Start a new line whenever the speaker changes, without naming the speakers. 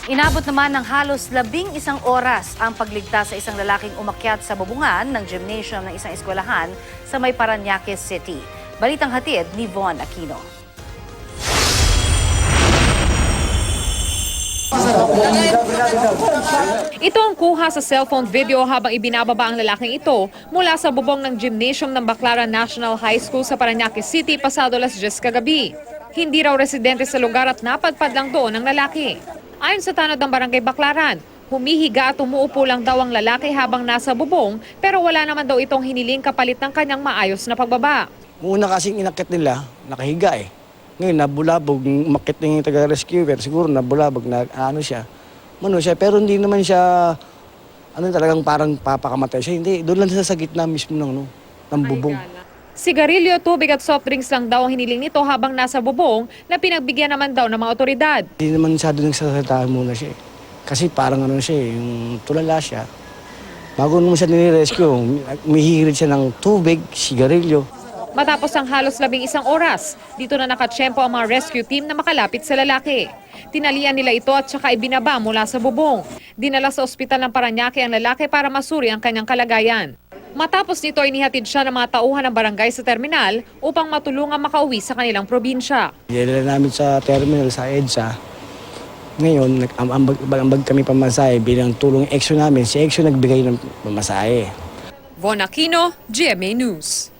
Inabot naman ng halos 11 oras ang pagligtas sa isang lalaking umakyat sa bubungan ng gymnasium ng isang eskwelahan sa may Parañaque City. Balitang hatid ni Von Aquino.
Ito ang kuha sa cellphone video habang ibinababa ang lalaking ito mula sa bubong ng gymnasium ng Baclaran National High School sa Parañaque City pasado alas 10 kagabi. Hindi raw residente sa lugar at napadpad lang doon ang lalaki. Ayon sa tanod ng Barangay Baclaran, humihiga at umuupo lang daw ang lalaki habang nasa bubong pero wala naman daw itong hiniling kapalit ng kanyang maayos na pagbaba.
Una kasing inakit nila, nakahiga eh. Ngayon, nabulabog, umakit na yung taga-rescuer, siguro nabulabog, ano siya, pero hindi naman siya, talagang parang papakamatay siya. Hindi, doon lang siya sa gitna mismo ng bubong.
Sigarilyo, tubig at soft drinks lang daw ang hiniling nito habang nasa bubong na pinagbigyan naman daw ng mga otoridad.
Hindi naman siya doon nagsasalita muna siya eh. Kasi parang siya eh, yung tulala siya. Bago naman siya nire-rescue, umihirit siya ng tubig, sigarilyo.
Matapos ang halos 11 oras, dito na nakatsyempo ang mga rescue team na makalapit sa lalaki. Tinalian nila ito at saka ibinaba mula sa bubong. Dinala sa ospital ng Parañaque ang lalaki para masuri ang kanyang kalagayan. Matapos nito, inihatid siya ng mga tauhan ng barangay sa terminal upang matulungan makauwi sa kanilang probinsya.
Dinala namin sa terminal sa EDSA. Ngayon, ambag kami pamasahe bilang tulong EXO namin. Si EXO nagbigay ng pamasahe.
Von Aquino, GMA News.